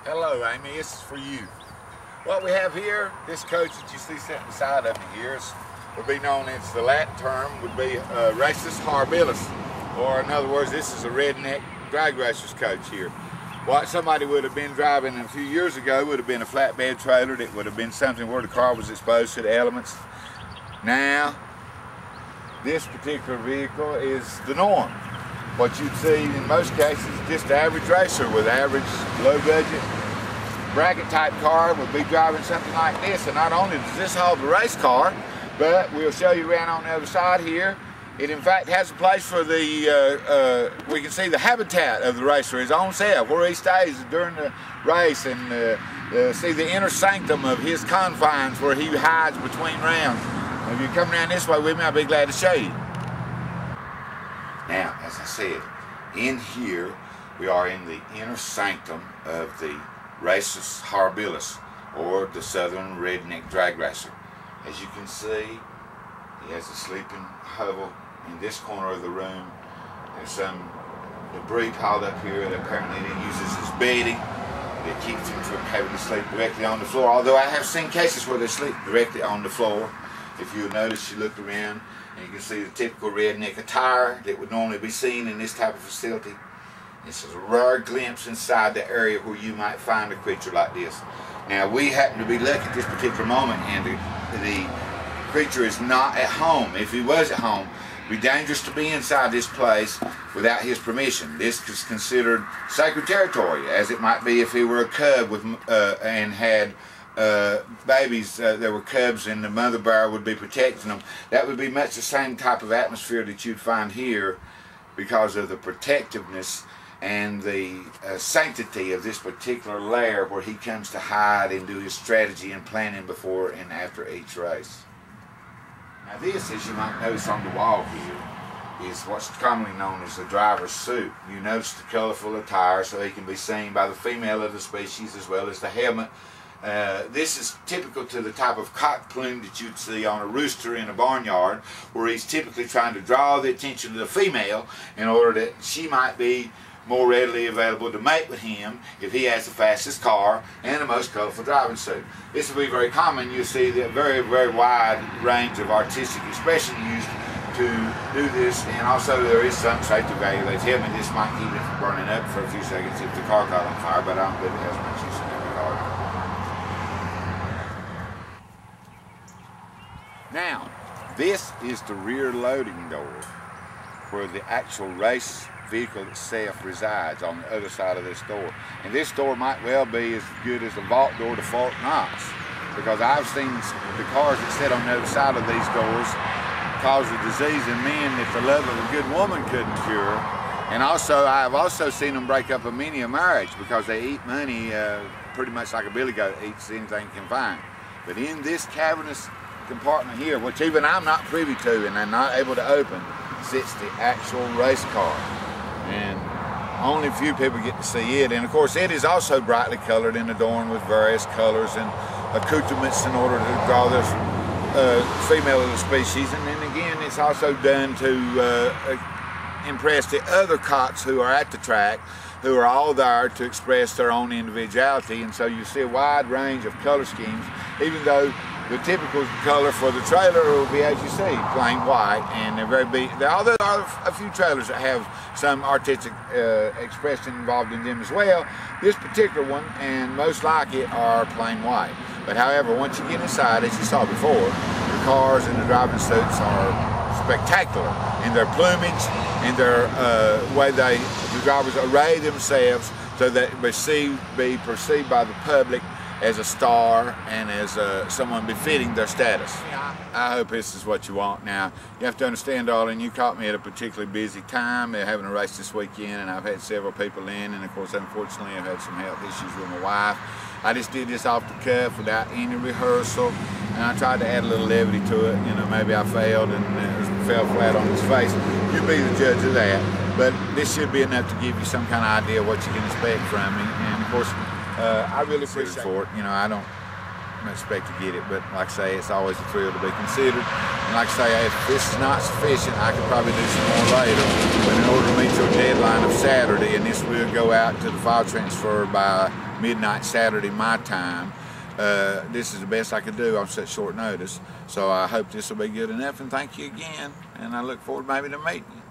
Hello, Amy. This is for you. What we have here, this coach that you see sitting beside of me here, would be known as, the Latin term would be Racus horribilis, or in other words, this is a redneck drag racer's coach here. What somebody would have been driving a few years ago would have been a flatbed trailer. That would have been something where the car was exposed to the elements. Now, this particular vehicle is the norm. What you'd see in most cases, just the average racer with average low budget bracket type car would be driving something like this. And not only does this haul the race car, but we'll show you around on the other side here. It in fact has a place for the, we can see the habitat of the racer, his own self, where he stays during the race, and see the inner sanctum of his confines where he hides between rounds. If you come around this way with me, I'll be glad to show you. Now, as I said, in here we are in the inner sanctum of the Racus horribilis, or the southern redneck drag racer. As you can see, he has a sleeping hovel in this corner of the room. There's some debris piled up here that apparently he uses as bedding that keeps him from having to sleep directly on the floor, although I have seen cases where they sleep directly on the floor. If you'll notice, you look around and you can see the typical redneck attire that would normally be seen in this type of facility. This is a rare glimpse inside the area where you might find a creature like this. Now, we happen to be lucky at this particular moment, and the creature is not at home. If he was at home, it would be dangerous to be inside this place without his permission. This is considered sacred territory, as it might be if he were a cub with, and had babies that were cubs, and the mother bear would be protecting them. That would be much the same type of atmosphere that you'd find here, because of the protectiveness and the sanctity of this particular lair where he comes to hide and do his strategy and planning before and after each race. Now this, as you might notice on the wall here, is what's commonly known as the driver's suit. You notice the colorful attire so he can be seen by the female of the species, as well as the helmet. This is typical to the type of cock plume that you'd see on a rooster in a barnyard, where he's typically trying to draw the attention of the female in order that she might be more readily available to mate with him if he has the fastest car and the most colorful driving suit. This will be very common. You'll see the very, very wide range of artistic expression used to do this, and also there is some safety value. They tell me this might keep it from burning up for a few seconds if the car caught on fire, but I don't believe it has much use in every car. Now, this is the rear loading door, where the actual race vehicle itself resides on the other side of this door. And this door might well be as good as the vault door to Fort Knox, because I've seen the cars that sit on the other side of these doors cause a disease in men that the love of a good woman couldn't cure. And also, I've also seen them break up many a marriage, because they eat money pretty much like a billy goat eats anything it can find. But in this cavernous compartment here, which even I'm not privy to and I'm not able to open, sits the actual race car. And only a few people get to see it. And of course, it is also brightly colored and adorned with various colors and accoutrements in order to draw this female of the species. And then again, it's also done to impress the other cocks who are at the track, who are all there to express their own individuality. And so you see a wide range of color schemes, even though the typical color for the trailer will be, as you see, plain white, and they're very big. Although there are a few trailers that have some artistic expression involved in them as well, this particular one, and most like it, are plain white. But however, once you get inside, as you saw before, the cars and the driving suits are spectacular in their plumage, in their way the drivers array themselves so that be perceived by the public as a star and as someone befitting their status. I hope this is what you want. Now, you have to understand, darling, you caught me at a particularly busy time. They're having a race this weekend, and I've had several people in, and of course, unfortunately, I've had some health issues with my wife. I just did this off the cuff without any rehearsal, and I tried to add a little levity to it. You know, maybe I failed and it fell flat on its face. You be the judge of that, but this should be enough to give you some kind of idea of what you can expect from me. And of course, I really appreciate it. You know, I don't expect to get it, but like I say, it's always a thrill to be considered. And like I say, if this is not sufficient, I could probably do some more later. But in order to meet your deadline of Saturday, and this will go out to the file transfer by midnight Saturday my time. This is the best I could do on such short notice. So I hope this will be good enough, and thank you again. And I look forward maybe to meeting you.